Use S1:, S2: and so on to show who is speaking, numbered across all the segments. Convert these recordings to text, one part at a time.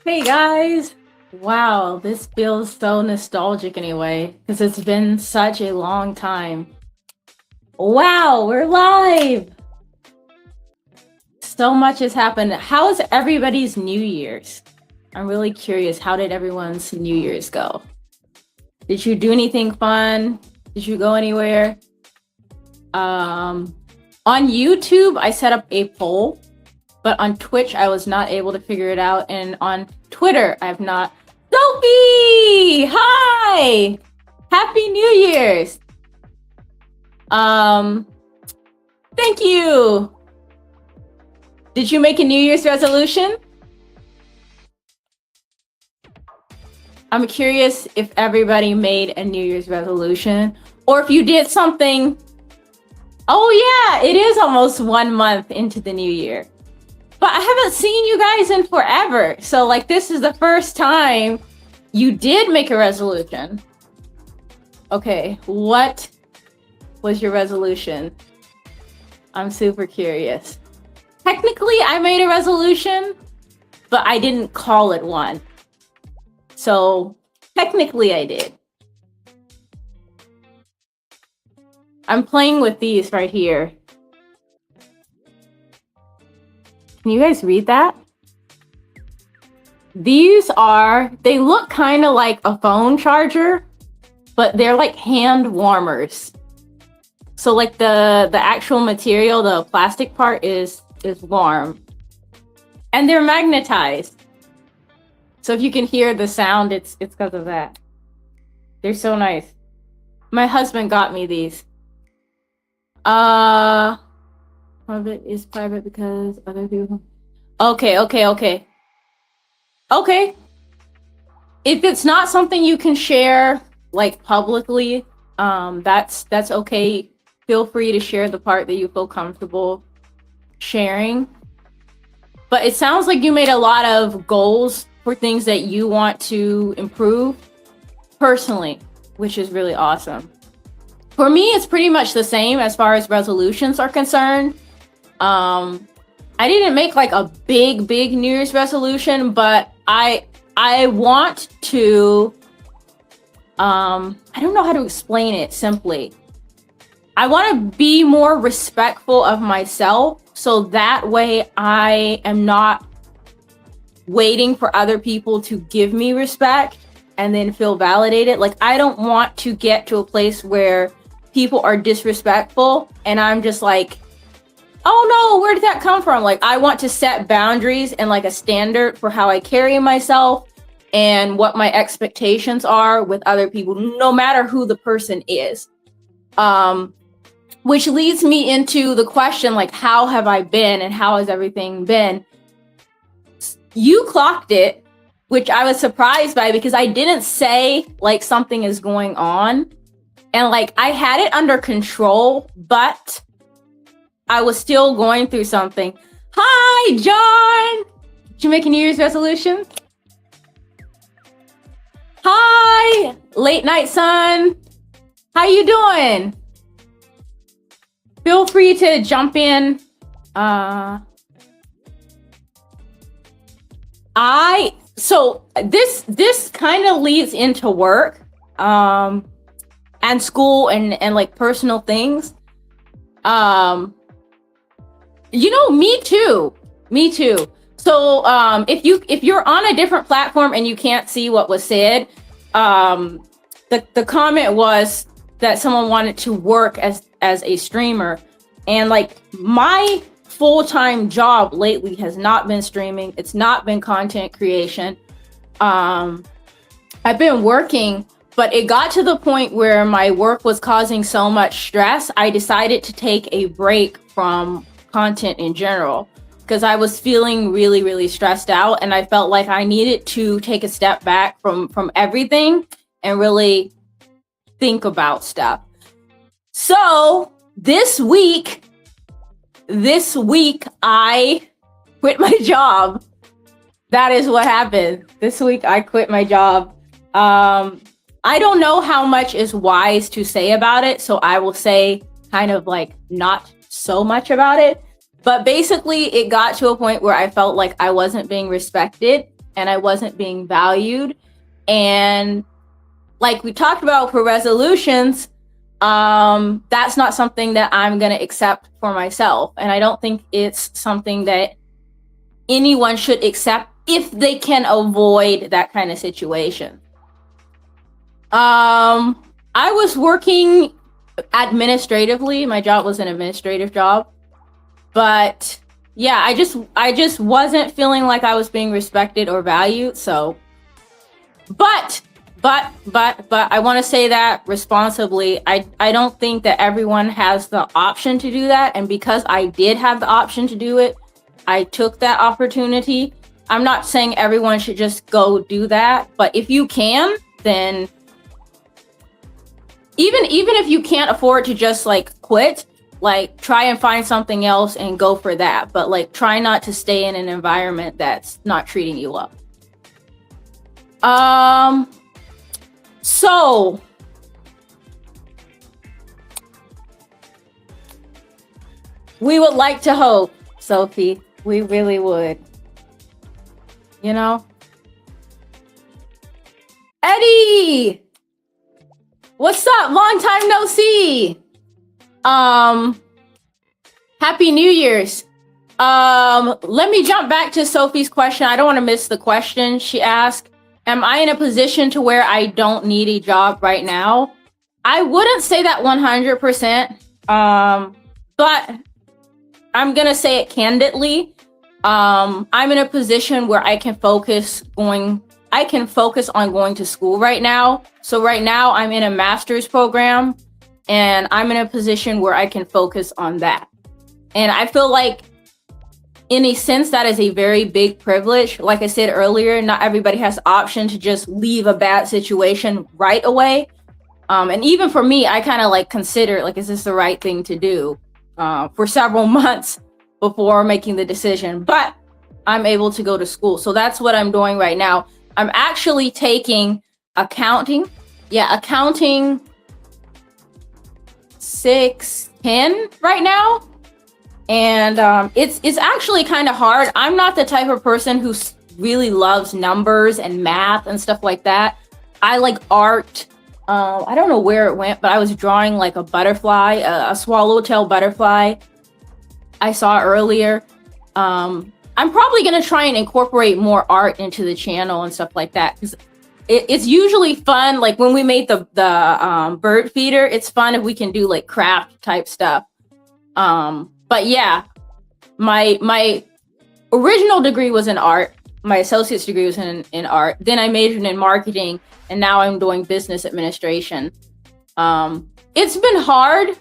S1: Hey guys! Wow, this feels so nostalgic anyway, because it's been such a long time. Wow, we're live! So much has happened. How is everybody's New Year's? I'm really curious. How did everyone's New Year's go? Did you do anything fun? Did you go anywhere? On YouTube, I set up a poll, but on Twitch, I was not able to figure it out. And on Twitter, I've not. Sophie! Hi! Happy New Year's! Thank you! Did you make a New Year's resolution? I'm curious if everybody made a New Year's resolution, or if you did something. Oh yeah, it is almost 1 month into the new year. But I haven't seen you guys in forever. So like this is the first time you did make a resolution. Okay, what was your resolution? I'm super curious. Technically, I made a resolution, but I didn't call it one. So technically I did. I'm playing with these right here. Can you guys read that? These are, they look kind of like a phone charger, but they're like hand warmers. So like the actual material, the plastic part is warm. And they're magnetized. So if you can hear the sound, it's because of that. They're so nice. My husband got me these. One of it is private because other people. Okay. Okay. If it's not something you can share like publicly, that's okay. Feel free to share the part that you feel comfortable sharing. But it sounds like you made a lot of goals for things that you want to improve personally, which is really awesome. For me, it's pretty much the same as far as resolutions are concerned. I didn't make like a big New Year's resolution, but I want to, I don't know how to explain it simply. I want to be more respectful of myself, so that way I am not waiting for other people to give me respect and then feel validated. Like, I don't want to get to a place where people are disrespectful and I'm just like, oh no, where did that come from? Like, I want to set boundaries and like a standard for how I carry myself and what my expectations are with other people, no matter who the person is. Which leads me into the question, like, how have I been and how has everything been? You clocked it, which I was surprised by because I didn't say like something is going on. And like, I had it under control, but I was still going through something. Hi, John! Did you make a New Year's resolution? Hi, late night son. How you doing? Feel free to jump in. So this kind of leads into work, and school and like personal things. You know, me too. So if you're on a different platform and you can't see what was said, the comment was that someone wanted to work as a streamer, and like my full-time job lately has not been streaming. It's not been content creation. I've been working, but it got to the point where my work was causing so much stress. I decided to take a break from content in general because I was feeling really stressed out, and I felt like I needed to take a step back from everything and really think about stuff. So this week I quit my job. That is what happened. This week I quit my job. I don't know how much is wise to say about it, so I will say kind of like not so much about it. But basically, it got to a point where I felt like I wasn't being respected and I wasn't being valued. And like we talked about for resolutions, that's not something that I'm going to accept for myself. And I don't think it's something that anyone should accept if they can avoid that kind of situation. I was working administratively. My job was an administrative job. But yeah, I just wasn't feeling like I was being respected or valued. So, but I want to say that responsibly. I don't think that everyone has the option to do that. And because I did have the option to do it, I took that opportunity. I'm not saying everyone should just go do that, but if you can, then even if you can't afford to just like quit, like try and find something else and go for that. But like try not to stay in an environment that's not treating you well. So we would like to hope, Sophie. We really would. You know? Eddie! What's up? Long time no see. Happy New Year's. Let me jump back to Sophie's question. I don't want to miss the question. She asked, am I in a position to where I don't need a job right now? I wouldn't say that 100%. But I'm going to say it candidly. I'm in a position where I can focus on going to school right now. So right now I'm in a master's program and I'm in a position where I can focus on that. And I feel like in a sense that is a very big privilege. Like I said earlier, not everybody has the option to just leave a bad situation right away. And even for me, I kind of like consider like, is this the right thing to do for several months before making the decision, but I'm able to go to school. So that's what I'm doing right now. I'm actually taking accounting. Yeah, accounting 610 right now. And it's actually kind of hard. I'm not the type of person who really loves numbers and math and stuff like that. I like art. I don't know where it went, but I was drawing like a butterfly, a swallowtail butterfly I saw earlier. I'm probably going to try and incorporate more art into the channel and stuff like that, because it's usually fun. Like when we made the bird feeder, it's fun if we can do like craft type stuff. But yeah, my original degree was in art. My associate's degree was in art. Then I majored in marketing, and now I'm doing business administration. It's been hard.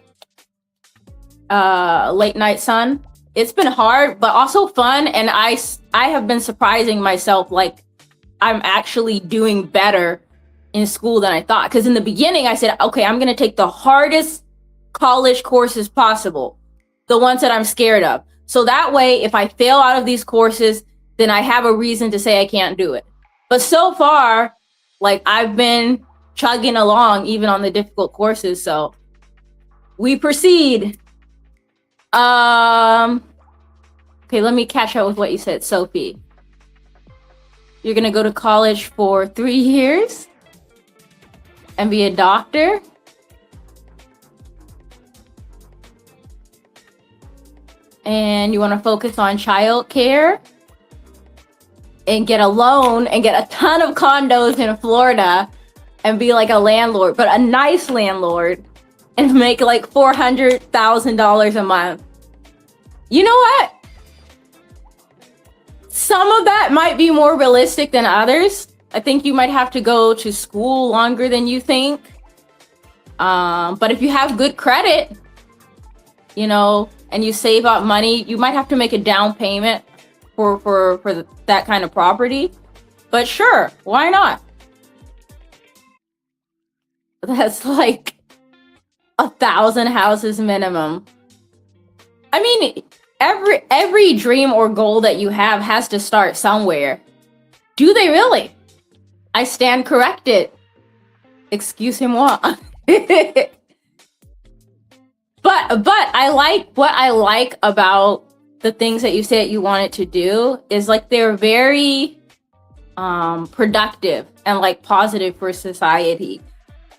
S1: Late night sun. It's been hard, but also fun. And I have been surprising myself. Like I'm actually doing better in school than I thought. Because in the beginning I said, okay, I'm going to take the hardest college courses possible, the ones that I'm scared of. So that way, if I fail out of these courses, then I have a reason to say I can't do it. But so far, like I've been chugging along even on the difficult courses. So we proceed. Okay, let me catch up with what you said, Sophie. You're gonna go to college for 3 years and be a doctor? And you want to focus on childcare and get a loan and get a ton of condos in Florida and be like a landlord, but a nice landlord, and make like $400,000 a month. You know what? Some of that might be more realistic than others. I think you might have to go to school longer than you think. But if you have good credit, you know, and you save up money, you might have to make a down payment for that kind of property. But sure, why not? That's like 1,000 houses minimum. I mean, every dream or goal that you have has to start somewhere. Do they really? I stand corrected. Excusez-moi. But I like what I like about the things that you said you wanted to do is like they're very productive and like positive for society.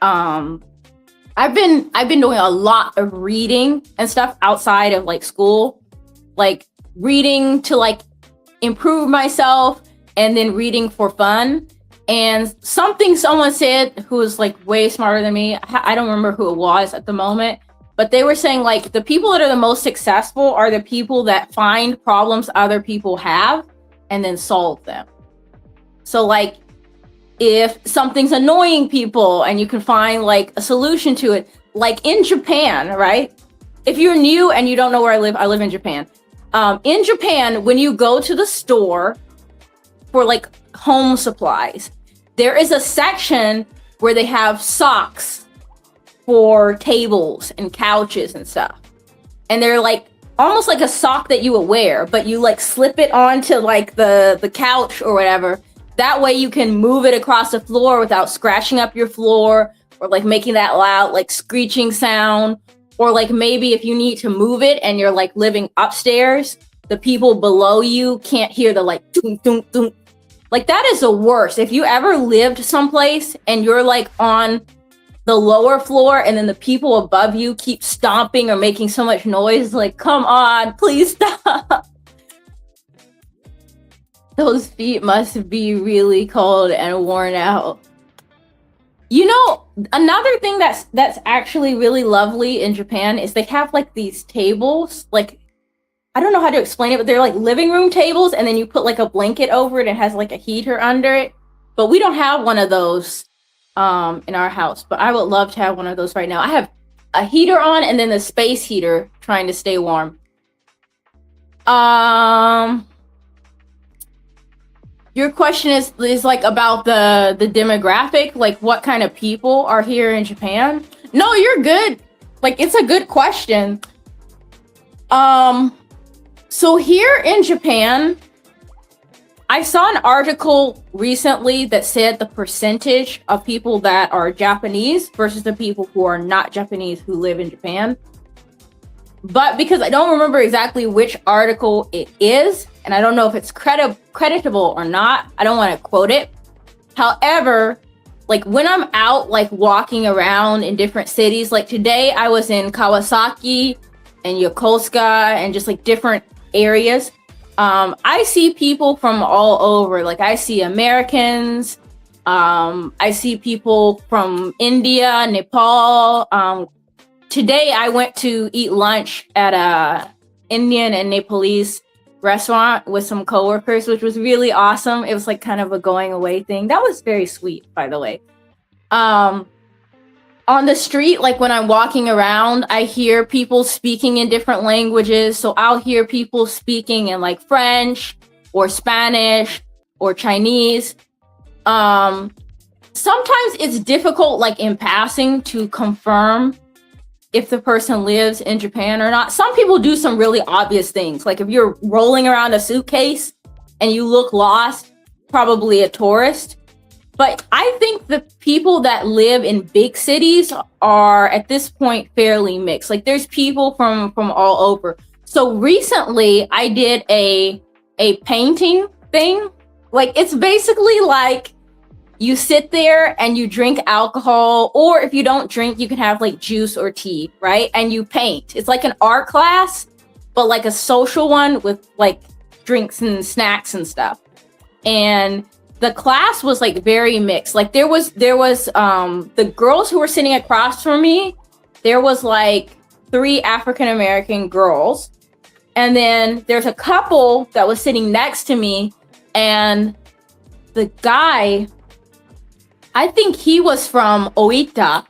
S1: I've been doing a lot of reading and stuff outside of like school, like reading to like improve myself and then reading for fun. And something someone said who was like way smarter than me, I don't remember who it was at the moment, but they were saying like the people that are the most successful are the people that find problems other people have and then solve them. So like if something's annoying people and you can find like a solution to it, like in Japan, right? If you're new and you don't know where I live in Japan. In Japan, when you go to the store for like home supplies, there is a section where they have socks for tables and couches and stuff. And they're like almost like a sock that you would wear, but you like slip it onto like the couch or whatever. That way you can move it across the floor without scratching up your floor or like making that loud like screeching sound. Or like maybe if you need to move it and you're like living upstairs, the people below you can't hear the like dunk, dunk, dunk. Like that is the worst. If you ever lived someplace and you're like on the lower floor and then the people above you keep stomping or making so much noise, like, come on, please stop. Those feet must be really cold and worn out. You know, another thing that's actually really lovely in Japan is they have like these tables, like I don't know how to explain it, but they're like living room tables, and then you put like a blanket over it and it has like a heater under it. But we don't have one of those in our house, but I would love to have one of those right now. I have a heater on and then the space heater trying to stay warm. Your question is like about the demographic, like what kind of people are here in Japan? No, you're good. Like it's a good question. So here in Japan, I saw an article recently that said the percentage of people that are Japanese versus the people who are not Japanese who live in Japan. But because I don't remember exactly which article it is, and I don't know if it's creditable or not, I don't want to quote it. However, like when I'm out, like walking around in different cities, like today I was in Kawasaki and Yokosuka and just like different areas. I see people from all over. Like I see Americans, I see people from India, Nepal. Today I went to eat lunch at a Indian and Nepalese restaurant with some coworkers, which was really awesome. It was like kind of a going away thing. That was very sweet, by the way. On the street, like when I'm walking around, I hear people speaking in different languages. So I'll hear people speaking in like French or Spanish or Chinese. Sometimes it's difficult, like in passing, to confirm if the person lives in Japan or not. Some people do some really obvious things. Like if you're rolling around a suitcase and you look lost, probably a tourist. But I think the people that live in big cities are at this point fairly mixed. Like there's people from all over. So recently I did a painting thing. Like it's basically like you sit there and you drink alcohol, or if you don't drink, you can have like juice or tea, right? And you paint. It's like an art class, but like a social one with like drinks and snacks and stuff. And the class was like very mixed. Like there was the girls who were sitting across from me, there was like 3 African American girls. And then there's a couple that was sitting next to me, and the guy, I think he was from Oita,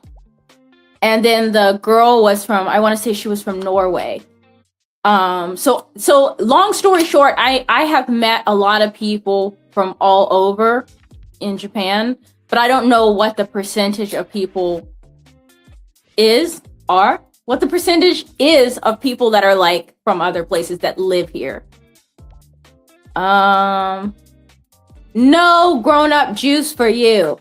S1: and then the girl was from, I want to say she was from Norway. So long story short, I have met a lot of people from all over in Japan, but I don't know what the percentage of people what the percentage is of people that are like from other places that live here. No grown-up juice for you.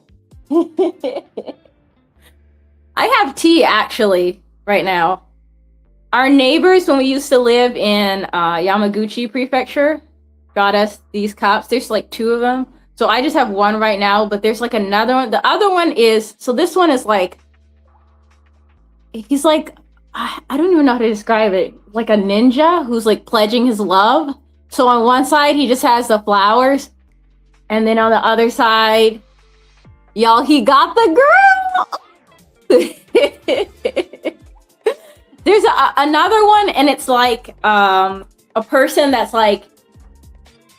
S1: I have tea actually right now. Our neighbors, when we used to live in Yamaguchi Prefecture, got us these cups. There's like 2 of them. So I just have one right now, but there's like another one. The other one is, so this one is like, he's like, I don't even know how to describe it. Like a ninja who's like pledging his love. So on one side, he just has the flowers. And then on the other side, y'all, he got the girl. There's another one, and it's like a person that's like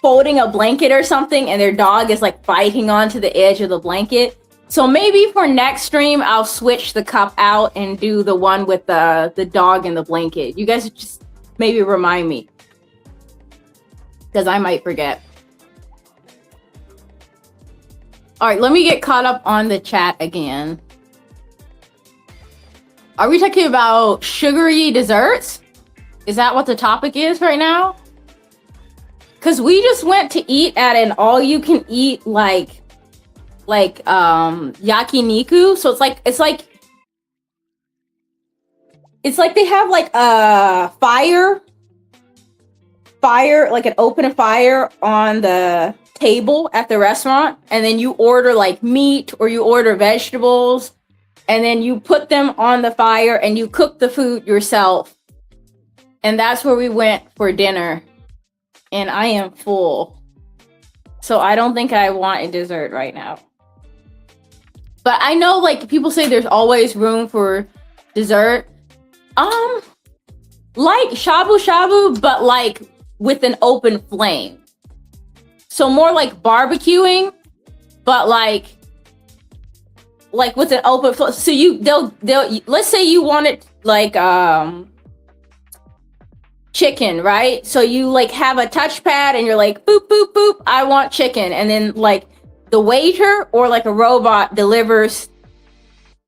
S1: folding a blanket or something, and their dog is like biting onto the edge of the blanket. So maybe for next stream, I'll switch the cup out and do the one with the dog and the blanket. You guys just maybe remind me, because I might forget. All right, let me get caught up on the chat again. Are we talking about sugary desserts? Is that what the topic is right now? Because we just went to eat at an all-you-can-eat like yakiniku. So it's like they have like a fire, like an open fire on the table at the restaurant, and then you order like meat or you order vegetables, and then you put them on the fire and you cook the food yourself. And that's where we went for dinner. And I am full. So I don't think I want a dessert right now. But I know like people say there's always room for dessert. Like shabu shabu, but like with an open flame. So more like barbecuing, but like with an open flame. So they'll let's say you want it like chicken, right? So you like have a touchpad and you're like boop boop boop, I want chicken, and then like the waiter or like a robot delivers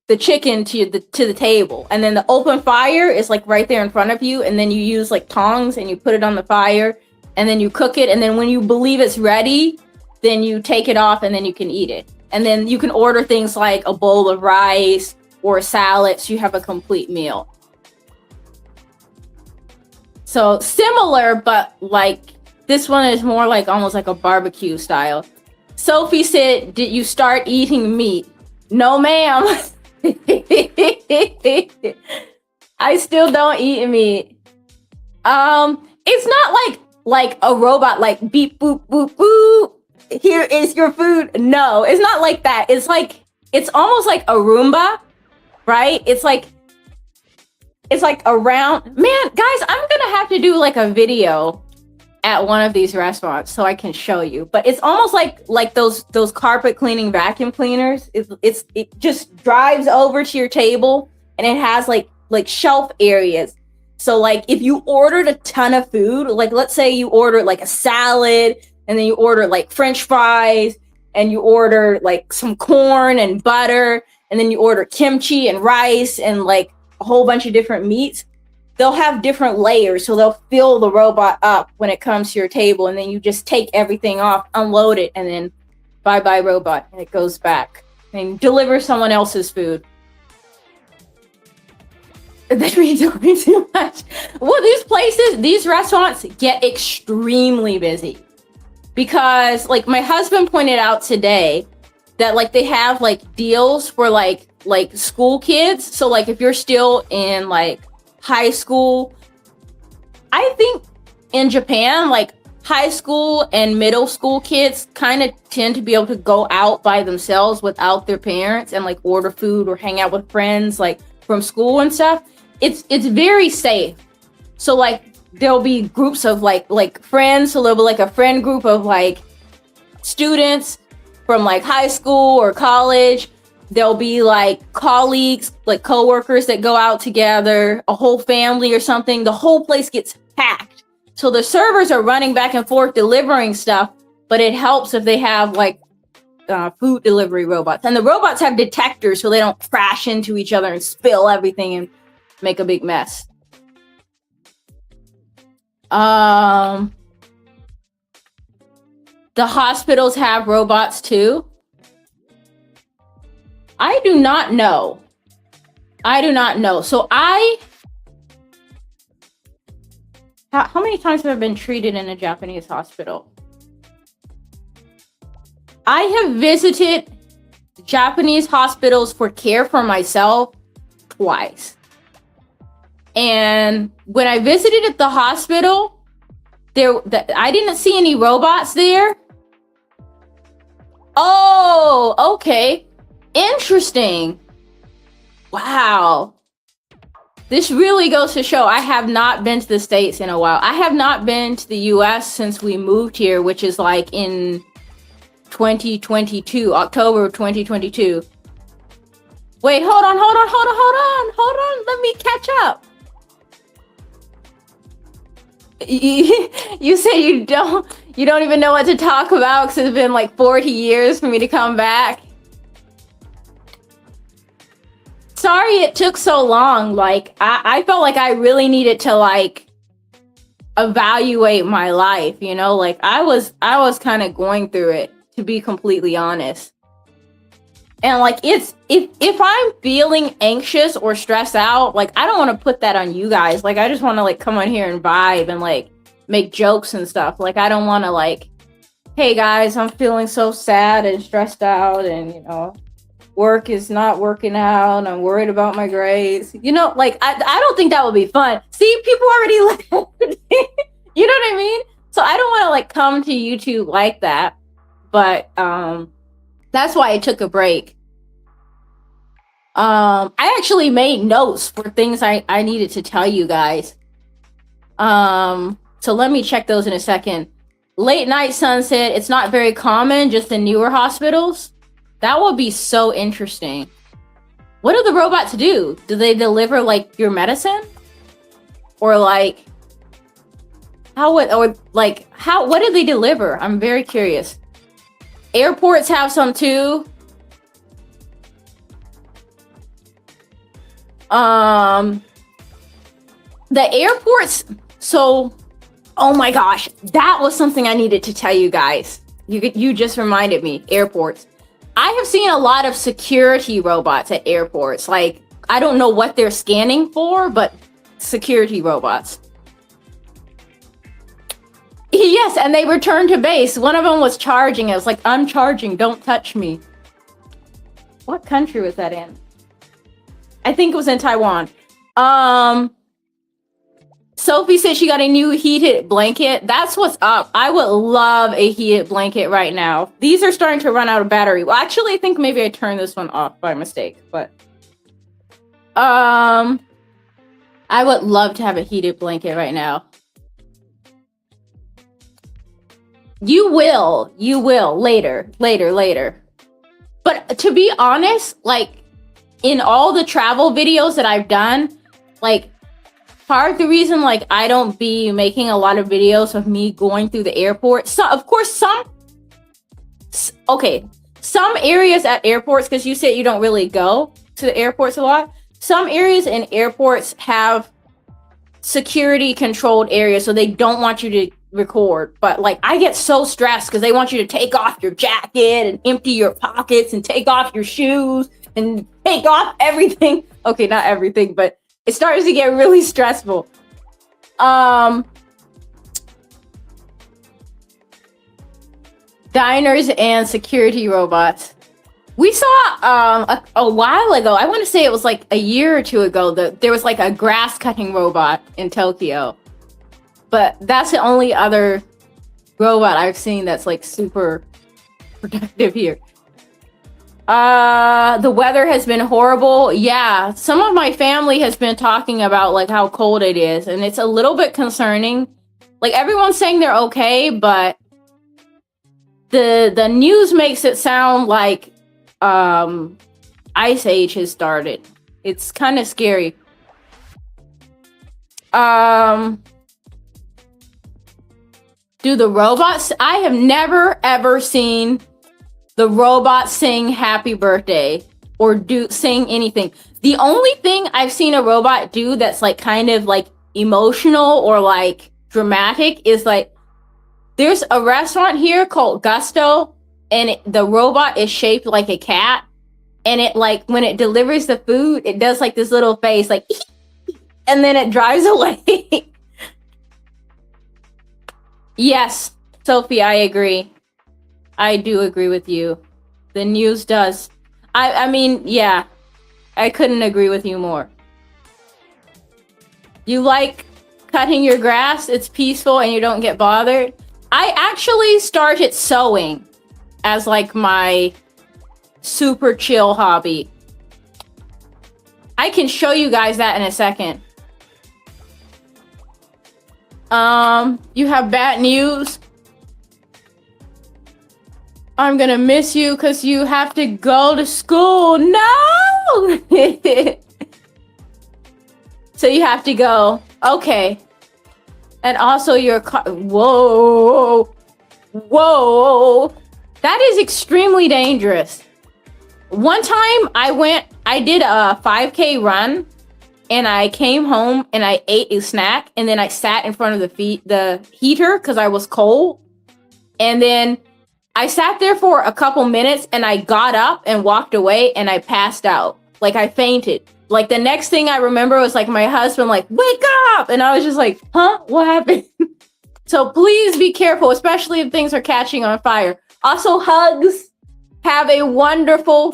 S1: the chicken to the table, and then the open fire is like right there in front of you, and then you use like tongs and you put it on the fire, and then you cook it, and then when you believe it's ready, then you take it off and then you can eat it. And then you can order things like a bowl of rice or a salad, so you have a complete meal. So similar, but like this one is more like almost like a barbecue style. Sophie said, did you start eating meat? No, ma'am. I still don't eat meat. It's not like a robot, like beep boop boop boop. Here is your food. No, it's not like that. It's like, it's almost like a Roomba, right? It's like around. Man, guys, I'm gonna have to do like a video at one of these restaurants so I can show you. But it's almost like those carpet cleaning vacuum cleaners. It just drives over to your table, and it has like shelf areas. So like if you ordered a ton of food, like let's say you ordered like a salad, and then you order like French fries, and you order like some corn and butter, and then you order kimchi and rice and like a whole bunch of different meats. They'll have different layers, so they'll fill the robot up when it comes to your table, and then you just take everything off, unload it, and then bye-bye robot, and it goes back and delivers someone else's food. That means too much. Well, these restaurants get extremely busy because, like, my husband pointed out today that like they have like deals for like school kids. So like if you're still in like high school, I think in Japan, like high school and middle school kids kind of tend to be able to go out by themselves without their parents and like order food or hang out with friends like from school and stuff. It's very safe. So like there'll be groups of like friends. So there'll be like a friend group of like students from like high school or college. There'll be like colleagues, like coworkers that go out together, a whole family or something. The whole place gets packed. So the servers are running back and forth delivering stuff, but it helps if they have like food delivery robots. And the robots have detectors so they don't crash into each other and spill everything and make a big mess. The hospitals have robots too. I do not know. So how many times have I been treated in a Japanese hospital? I have visited Japanese hospitals for care for myself twice. And when I visited at the hospital, I didn't see any robots there. Oh, okay. Interesting. Wow. This really goes to show I have not been to the States in a while. I have not been to the US since we moved here, which is like in 2022, October of 2022. Wait, hold on. Let me catch up. You said you don't even know what to talk about because it's been like 40 years for me to come back. Sorry it took so long. Like I felt like I really needed to like evaluate my life, you know? Like I was kind of going through it, to be completely honest. And like if I'm feeling anxious or stressed out, like I don't want to put that on you guys. Like I just want to like come on here and vibe and like make jokes and stuff. Like I don't want to like, hey guys, I'm feeling so sad and stressed out and you know, work is not working out and I'm worried about my grades. You know, like I don't think that would be fun. See, people already left. You know what I mean? So I don't want to like come to YouTube like that. But that's why I took a break. I actually made notes for things I needed to tell you guys. So let me check those in a second. Late night sunset, it's not very common, just in newer hospitals. That would be so interesting. What do the robots do? Do they deliver like your medicine? Or like what do they deliver? I'm very curious. Airports have some too. The airports, so oh my gosh, that was something I needed to tell you guys. You just reminded me. Airports. I have seen a lot of security robots at airports. Like I don't know what they're scanning for, but security robots. Yes, and they returned to base. One of them was charging. It was like, I'm charging, don't touch me. What country was that in? I think it was in Taiwan. Sophie said she got a new heated blanket. That's what's up. I would love a heated blanket right now. These are starting to run out of battery. Well, actually, I think maybe I turned this one off by mistake, but I would love to have a heated blanket right now. You will later. But to be honest, like in all the travel videos that I've done, like part of the reason like I don't be making a lot of videos of me going through the airport. So of course some areas at airports, because you said you don't really go to the airports a lot. Some areas in airports have security controlled areas, so they don't want you to record. But like I get so stressed because they want you to take off your jacket and empty your pockets and take off your shoes and take off everything. Okay, not everything, but it starts to get really stressful. Diners and security robots. We saw a while ago, I want to say it was like a year or two ago, that there was like a grass cutting robot in Tokyo. But that's the only other robot I've seen that's like super productive here. The weather has been horrible. Yeah, some of my family has been talking about like how cold it is, and it's a little bit concerning. Like everyone's saying they're okay, but the news makes it sound like Ice Age has started. It's kind of scary. Do the robots? I have never ever seen the robots sing happy birthday or sing anything. The only thing I've seen a robot do that's like kind of like emotional or like dramatic is like there's a restaurant here called Gusto, and the robot is shaped like a cat, and it like when it delivers the food, it does like this little face like and then it drives away. Yes, Sophie, I agree. I do agree with you. The news does. I mean, yeah, I couldn't agree with you more. You like cutting your grass, it's peaceful and you don't get bothered. I actually started sewing as like my super chill hobby. I can show you guys that in a second. You have bad news. I'm gonna miss you because you have to go to school. No! So you have to go. Okay. And also your car. Whoa. Whoa. That is extremely dangerous. One time I did a 5K run and I came home and I ate a snack and then I sat in front of the heater because I was cold. And then I sat there for a couple minutes and I got up and walked away and I passed out. Like I fainted. Like the next thing I remember was like my husband like, wake up! And I was just like, huh? What happened? So please be careful, especially if things are catching on fire. Also, hugs. Have a wonderful,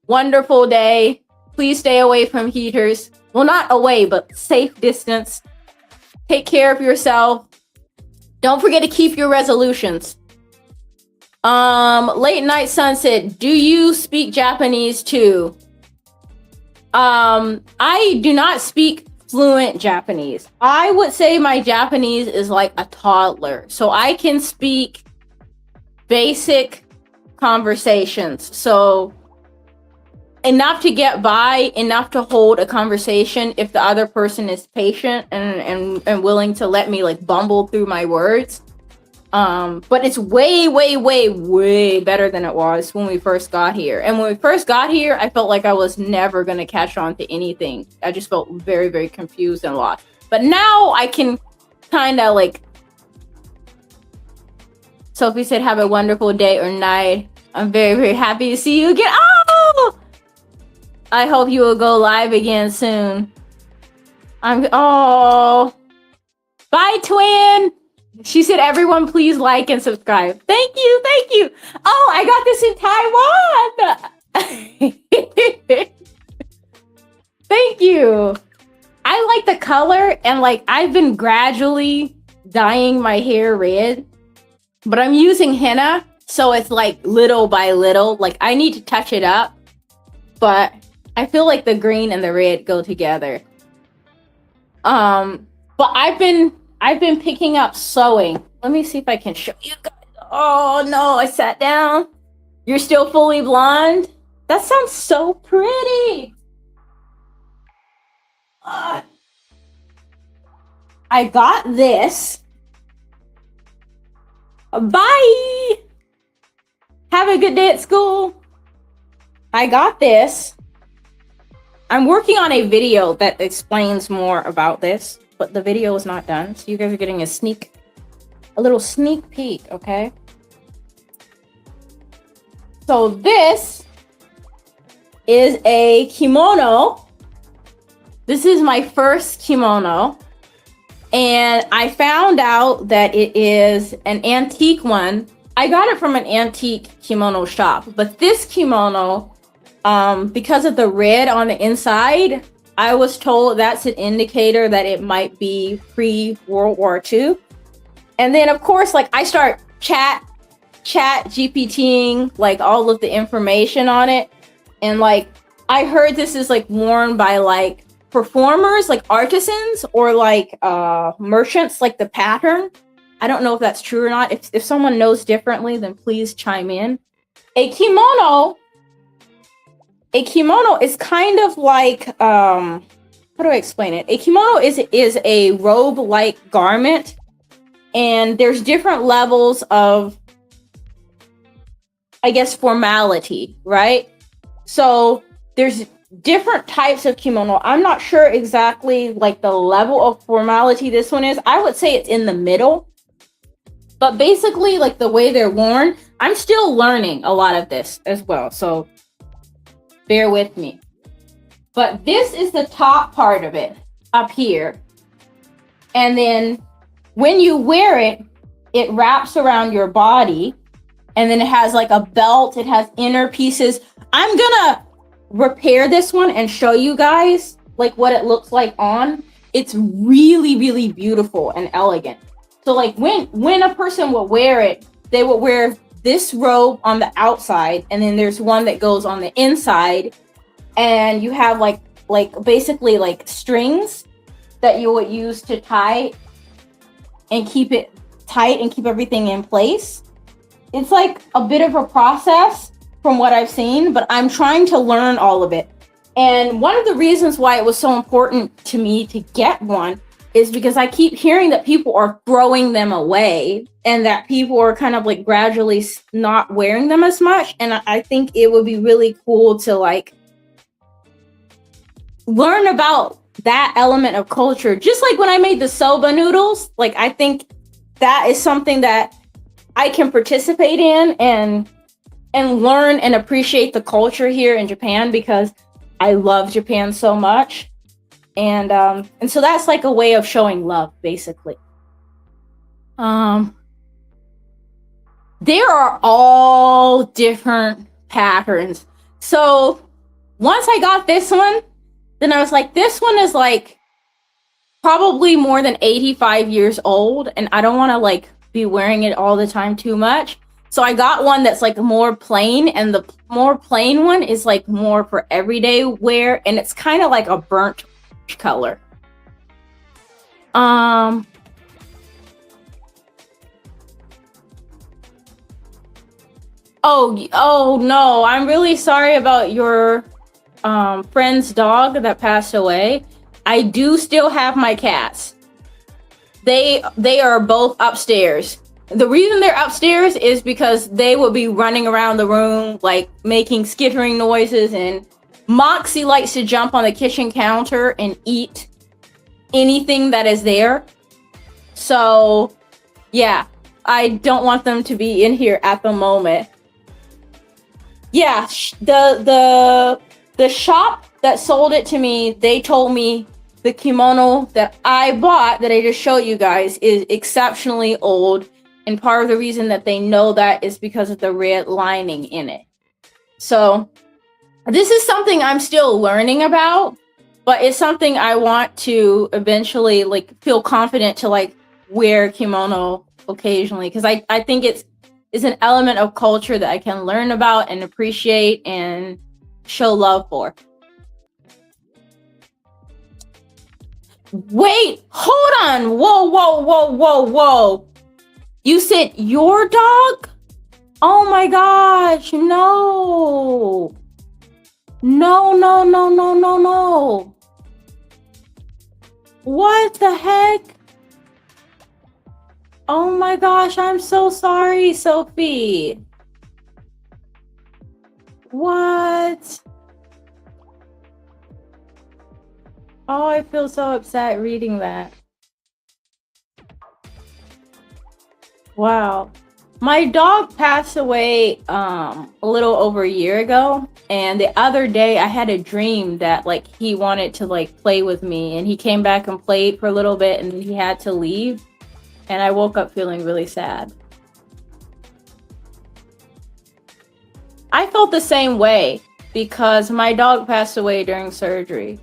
S1: wonderful day. Please stay away from heaters. Well, not away, but safe distance. Take care of yourself. Don't forget to keep your resolutions. Late night sunset. Do you speak Japanese too? I do not speak fluent Japanese. I would say my Japanese is like a toddler. So I can speak basic conversations. So enough to get by, enough to hold a conversation if the other person is patient and willing to let me like bumble through my words. But it's way, way, way, way better than it was when we first got here. And when we first got here, I felt like I was never going to catch on to anything. I just felt very, very confused and lost. But now I can kind of like... Sophie said, have a wonderful day or night. I'm very, very happy to see you again. Oh! I hope you will go live again soon. Oh. Bye, twin. She said, everyone, please like and subscribe. Thank you. Thank you. Oh, I got this in Taiwan. Thank you. I like the color and like I've been gradually dyeing my hair red, but I'm using henna. So it's like little by little, like I need to touch it up, but I feel like the green and the red go together. But I've been picking up sewing. Let me see if I can show you guys. Oh no, I sat down. You're still fully blonde? That sounds so pretty. I got this. Bye. Have a good day at school. I got this. I'm working on a video that explains more about this, but the video is not done. So you guys are getting a little sneak peek, okay? So this is a kimono. This is my first kimono. And I found out that it is an antique one. I got it from an antique kimono shop, but this kimono, because of the red on the inside, I was told that's an indicator that it might be pre-World War II. And then of course, like I start chat GPTing like all of the information on it. And like, I heard this is like worn by like performers, like artisans or like merchants, like the pattern. I don't know if that's true or not. If someone knows differently, then please chime in. A kimono is kind of like, how do I explain it? A kimono is a robe-like garment, and there's different levels of, I guess, formality, right? So there's different types of kimono. I'm not sure exactly like the level of formality this one is. I would say it's in the middle. But basically, like the way they're worn, I'm still learning a lot of this as well. So bear with me. But this is the top part of it up here. And then when you wear it, it wraps around your body. And then it has like a belt. It has inner pieces. I'm gonna repair this one and show you guys like what it looks like on. It's really, really beautiful and elegant. So like when a person will wear it, they will wear this robe on the outside, and then there's one that goes on the inside, and you have like basically like strings that you would use to tie and keep it tight and keep everything in place. It's like a bit of a process from what I've seen, but I'm trying to learn all of it. And one of the reasons why it was so important to me to get one is because I keep hearing that people are throwing them away and that people are kind of like gradually not wearing them as much. And I think it would be really cool to like learn about that element of culture. Just like when I made the soba noodles, like I think that is something that I can participate in and learn and appreciate the culture here in Japan, because I love Japan so much. And so that's like a way of showing love, basically. There are all different patterns. So once I got this one, then I was like, this one is like probably more than 85 years old, and I don't want to like be wearing it all the time too much. So I got one that's like more plain, and the more plain one is like more for everyday wear, and it's kind of like a burnt color. Oh no, I'm really sorry about your friend's dog that passed away. I do still have my cats. They are both upstairs. The reason they're upstairs is because they will be running around the room, like making skittering noises, and Moxie likes to jump on the kitchen counter and eat anything that is there. So, yeah, I don't want them to be in here at the moment. Yeah, the shop that sold it to me, they told me the kimono that I bought, that I just showed you guys, is exceptionally old. And part of the reason that they know that is because of the red lining in it. So this is something I'm still learning about, but it's something I want to eventually like feel confident to like wear kimono occasionally, because I think it's an element of culture that I can learn about and appreciate and show love for. Wait, hold on. Whoa. You said your dog? Oh my gosh, no. No. What the heck? Oh my gosh, I'm so sorry, Sophie. What? Oh, I feel so upset reading that. Wow. My dog passed away a little over a year ago, and the other day I had a dream that like he wanted to like play with me, and he came back and played for a little bit, and then he had to leave, and I woke up feeling really sad. I felt the same way because my dog passed away during surgery.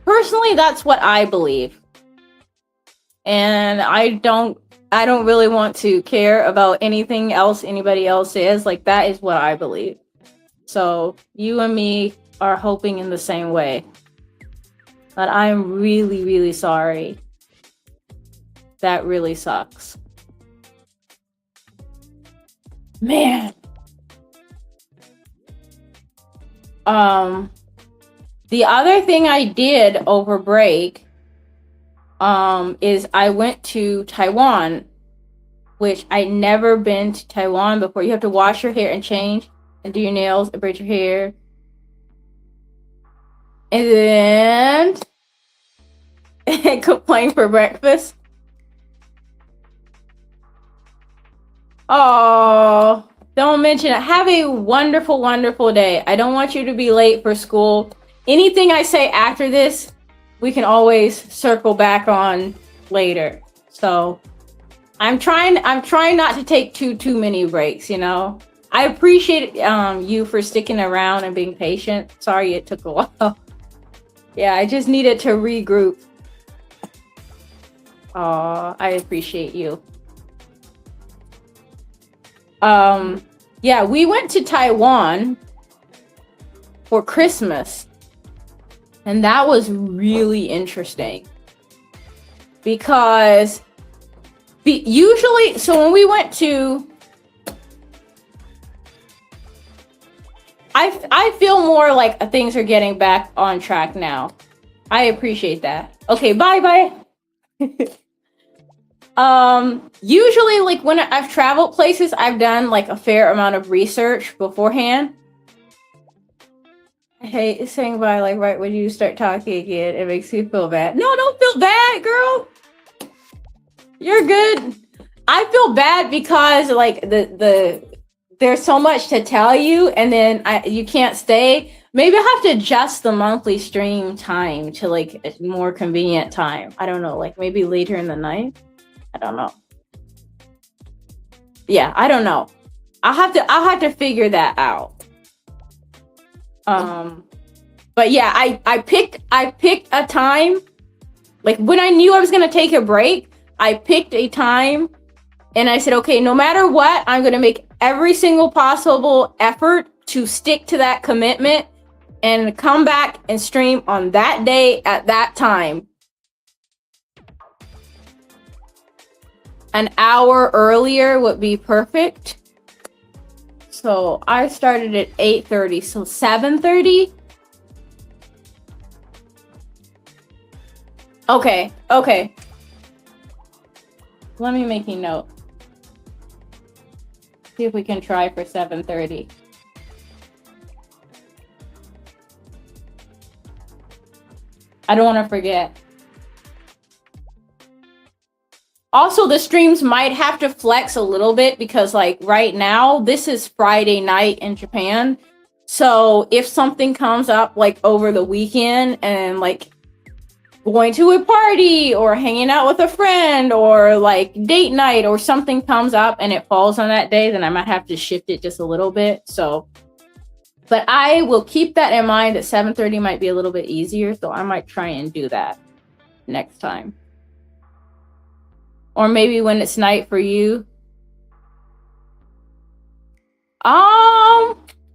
S1: Personally, that's what I believe. And I don't really want to care about anything else anybody else says. Like, that is what I believe. So you and me are hoping in the same way. But I'm really, really sorry. That really sucks. Man. The other thing I did over break is I went to Taiwan, which I'd never been to Taiwan before. You have to wash your hair and change and do your nails and braid your hair. And then complain for breakfast. Oh, don't mention it. Have a wonderful, wonderful day. I don't want you to be late for school. Anything I say after this, we can always circle back on later. So I'm trying not to take too many breaks, you know. I appreciate you for sticking around and being patient. Sorry it took a while. Yeah, I just needed to regroup. I appreciate you. Yeah, we went to Taiwan for Christmas, and that was really interesting because usually, so when we went to, I feel more like things are getting back on track now. I appreciate that. Okay, bye. Usually, like when I've traveled places, I've done like a fair amount of research beforehand. I hate saying bye, like right when you start talking again, it makes me feel bad. No, don't feel bad, girl. You're good. I feel bad because like the there's so much to tell you, and then you can't stay. Maybe I have to adjust the monthly stream time to like a more convenient time. I don't know, like maybe later in the night. I don't know. Yeah, I don't know. I'll have to figure that out. But yeah, I picked a time. Like when I knew I was gonna take a break, I picked a time and I said, okay, no matter what, I'm gonna make every single possible effort to stick to that commitment and come back and stream on that day at that time. An hour earlier would be perfect. So I started at 8:30, so 7:30. Okay. Let me make a note. See if we can try for 7:30. I don't want to forget. Also, the streams might have to flex a little bit because like right now, this is Friday night in Japan. So if something comes up like over the weekend and like going to a party or hanging out with a friend or like date night or something comes up and it falls on that day, then I might have to shift it just a little bit. So, but I will keep that in mind that 7:30 might be a little bit easier. So I might try and do that next time. Or maybe when it's night for you.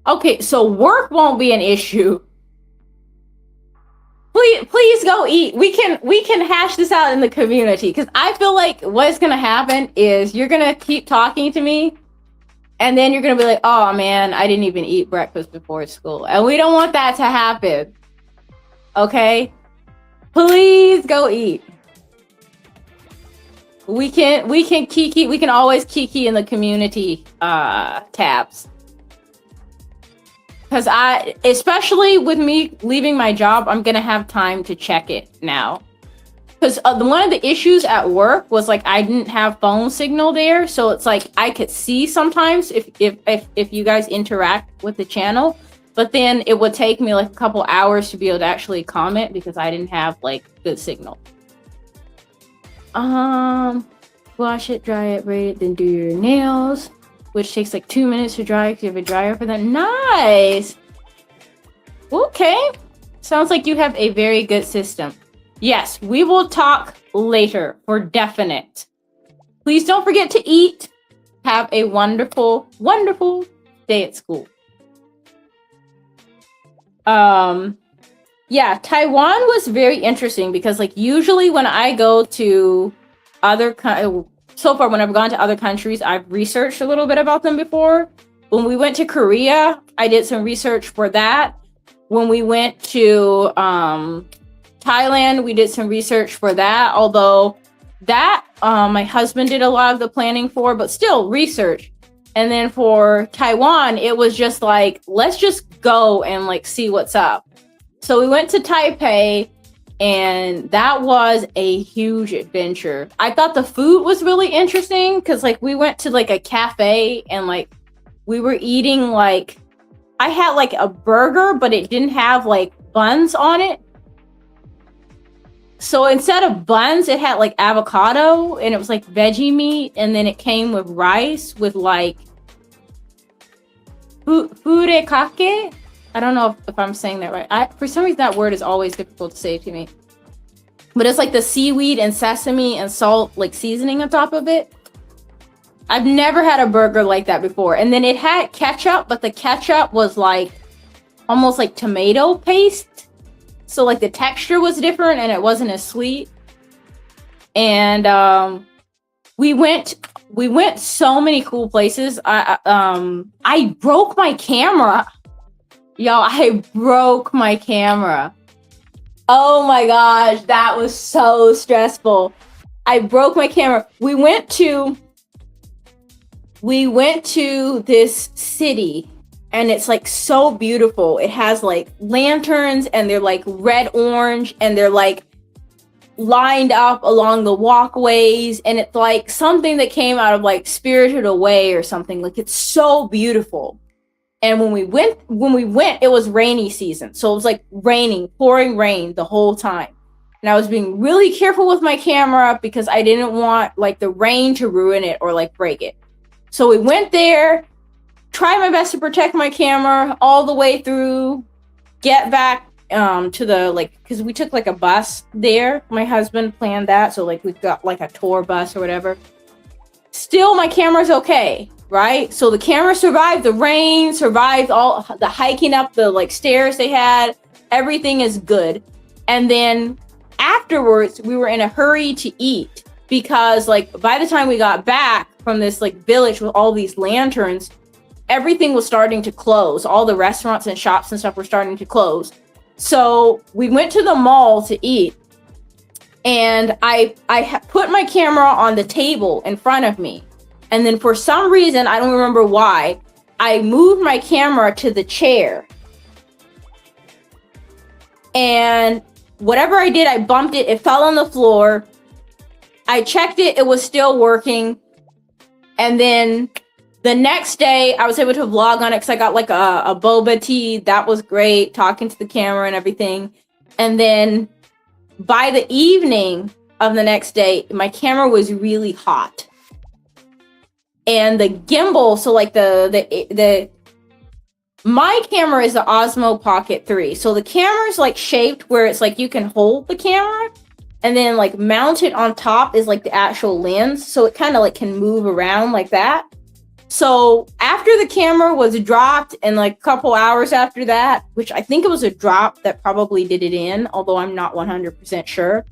S1: Okay, so work won't be an issue. Please go eat. We can hash this out in the community because I feel like what's gonna happen is you're gonna keep talking to me, and then you're gonna be like, "Oh man, I didn't even eat breakfast before school," and we don't want that to happen. Okay, please go eat. We can kiki. We can always kiki in the community tabs. Because especially with me leaving my job, I'm going to have time to check it now. Because one of the issues at work was like I didn't have phone signal there. So it's like I could see sometimes if you guys interact with the channel. But then it would take me like a couple hours to be able to actually comment because I didn't have like good signal. Wash it, dry it, braid it, then do your nails. Which takes like 2 minutes to dry because you have a dryer for that. Nice. Okay. Sounds like you have a very good system. Yes, we will talk later for definite. Please don't forget to eat. Have a wonderful, wonderful day at school. Yeah, Taiwan was very interesting because like usually when I go to so far, when I've gone to other countries, I've researched a little bit about them before. When we went to Korea, I did some research for that. When we went to Thailand, we did some research for that. Although that my husband did a lot of the planning for, but still research. And then for Taiwan, it was just like, let's just go and like see what's up. So we went to Taipei. And that was a huge adventure. I thought the food was really interesting because like we went to like a cafe and like we were eating like I had like a burger, but it didn't have like buns on it. so instead of buns, it had like avocado and it was like veggie meat, and then it came with rice with like furekake. I don't know if I'm saying that right. For some reason that word is always difficult to say to me. But it's like the seaweed and sesame and salt like seasoning on top of it. I've never had a burger like that before. And then it had ketchup, but the ketchup was like almost like tomato paste. So like the texture was different and it wasn't as sweet. And we went so many cool places. I broke my camera. Yo, I broke my camera. Oh my gosh, that was so stressful. I broke my camera. We went to this city and it's like so beautiful. It has like lanterns and they're like red orange and they're like lined up along the walkways, and it's like something that came out of like Spirited Away or something. Like it's so beautiful. And when we went, it was rainy season. So it was like raining, pouring rain the whole time. And I was being really careful with my camera because I didn't want like the rain to ruin it or like break it. So we went there, tried my best to protect my camera all the way through, get back to the like, because we took like a bus there. My husband planned that. So like we got like a tour bus or whatever. Still, my camera's okay. Right? So the camera survived the rain, survived all the hiking up the like stairs they had. Everything is good. And then afterwards, we were in a hurry to eat because like by the time we got back from this like village with all these lanterns, everything was starting to close. All the restaurants and shops and stuff were starting to close. So we went to the mall to eat. And I put my camera on the table in front of me. And then for some reason, I don't remember why, I moved my camera to the chair. And whatever I did, I bumped it. It fell on the floor. I checked it. It was still working. And then the next day, I was able to vlog on it because I got like a boba tea. That was great, talking to the camera and everything. And then by the evening of the next day, my camera was really hot. And the gimbal, so like my camera is the Osmo Pocket 3. So the camera's like shaped where it's like you can hold the camera and then like mounted on top is like the actual lens. So it kind of like can move around like that. So after the camera was dropped and like a couple hours after that, which I think it was a drop that probably did it in, although I'm not 100% sure.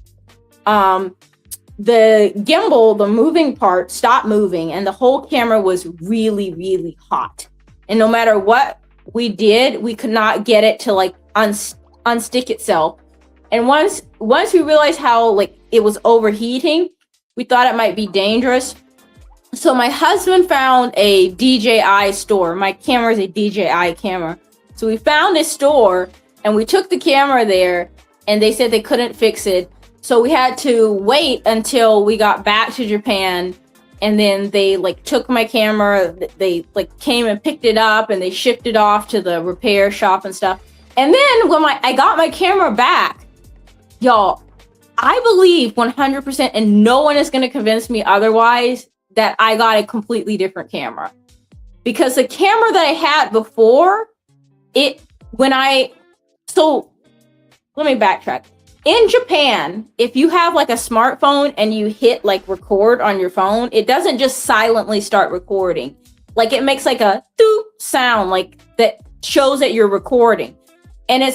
S1: The gimbal, the moving part, stopped moving and the whole camera was really, really hot. And no matter what we did, we could not get it to like unstick itself. And once we realized how like it was overheating, we thought it might be dangerous. So my husband found a DJI store. My camera is a DJI camera. So we found this store and we took the camera there and they said they couldn't fix it. So we had to wait until we got back to Japan, and then they like took my camera, they like came and picked it up and they shipped it off to the repair shop and stuff. And then when I got my camera back, y'all, I believe 100%, and no one is going to convince me otherwise, that I got a completely different camera. Because the camera that I had before, so let me backtrack. In Japan, if you have like a smartphone and you hit like record on your phone, it doesn't just silently start recording. Like it makes like a doop sound like that shows that you're recording. And I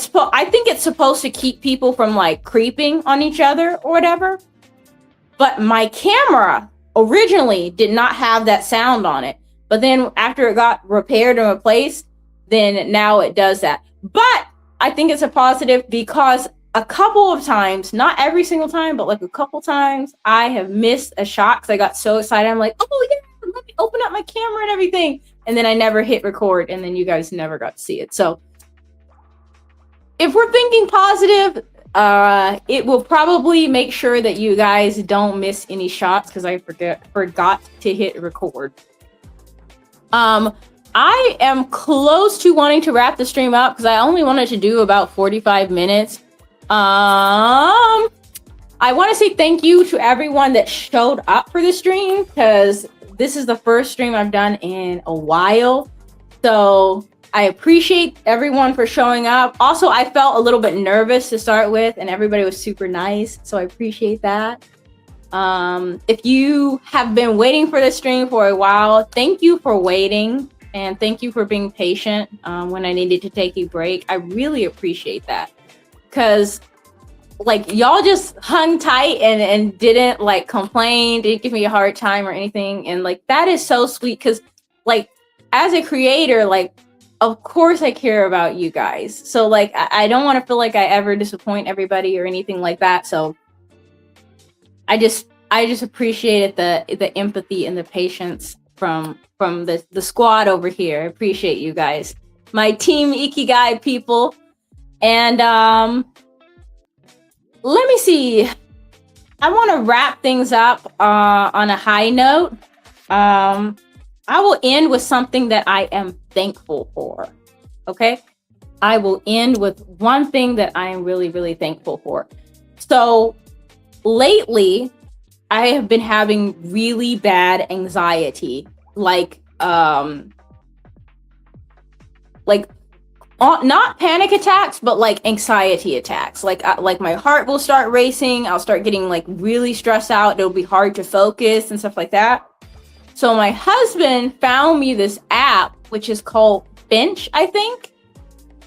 S1: think it's supposed to keep people from like creeping on each other or whatever. But my camera originally did not have that sound on it. But then after it got repaired and replaced, then now it does that. But I think it's a positive because a couple of times, not every single time, but like a couple times, I have missed a shot because I got so excited. I'm like, oh yeah, let me open up my camera and everything. And then I never hit record, and then you guys never got to see it. So if we're thinking positive, it will probably make sure that you guys don't miss any shots because I forgot to hit record. I am close to wanting to wrap the stream up because I only wanted to do about 45 minutes. I want to say thank you to everyone that showed up for the stream, because this is the first stream I've done in a while. So I appreciate everyone for showing up. Also, I felt a little bit nervous to start with, and everybody was super nice. So I appreciate that. If you have been waiting for the stream for a while, thank you for waiting. And thank you for being patient when I needed to take a break. I really appreciate that. Because like y'all just hung tight and didn't like complain, didn't give me a hard time or anything. And like that is so sweet, because like as a creator, like of course I care about you guys. So like I don't want to feel like I ever disappoint everybody or anything like that. So I just appreciated the empathy and the patience from the squad over here. I appreciate you guys. My team Ikigai people. And let me see. I want to wrap things up on a high note. I will end with something that I am thankful for. Okay? I will end with one thing that I am really, really thankful for. So lately, I have been having really bad anxiety. Not panic attacks, but like anxiety attacks. Like my heart will start racing. I'll start getting like really stressed out. It'll be hard to focus and stuff like that. So my husband found me this app, which is called Finch, I think.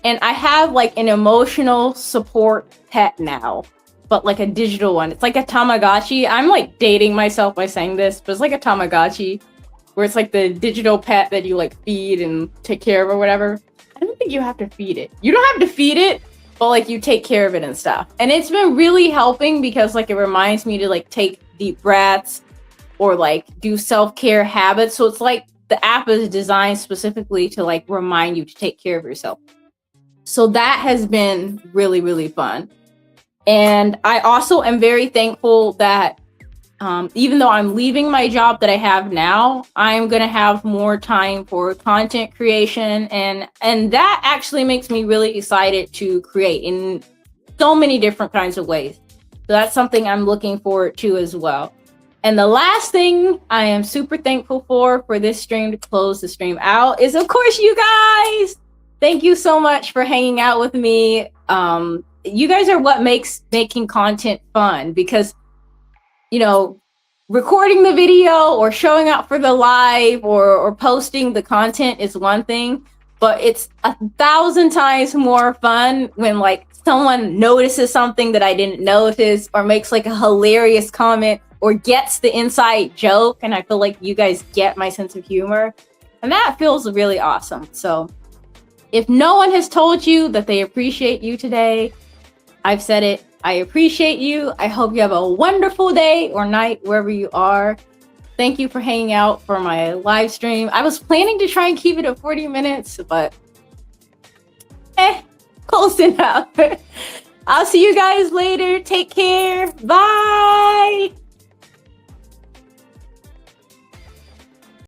S1: And I have like an emotional support pet now, but like a digital one. It's like a Tamagotchi. I'm like dating myself by saying this, but it's like a Tamagotchi, where it's like the digital pet that you like feed and take care of or whatever. I don't think you have to feed it. You don't have to feed it, but like you take care of it and stuff. And it's been really helping, because like it reminds me to like take deep breaths or like do self-care habits. So it's like the app is designed specifically to like remind you to take care of yourself. So that has been really, really fun. And I also am very thankful that even though I'm leaving my job that I have now, I'm going to have more time for content creation. And that actually makes me really excited to create in so many different kinds of ways. So that's something I'm looking forward to as well. And the last thing I am super thankful for this stream to close the stream out is, of course, you guys. Thank you so much for hanging out with me. You guys are what makes making content fun, because you know, recording the video or showing up for the live or posting the content is one thing, but it's 1,000 times more fun when like someone notices something that I didn't notice, or makes like a hilarious comment, or gets the inside joke. And I feel like you guys get my sense of humor, and that feels really awesome. So if no one has told you that they appreciate you today, I've said it. I appreciate you. I hope you have a wonderful day or night wherever you are. Thank you for hanging out for my live stream. I was planning to try and keep it at 40 minutes, but close enough. I'll see you guys later. Take care. Bye.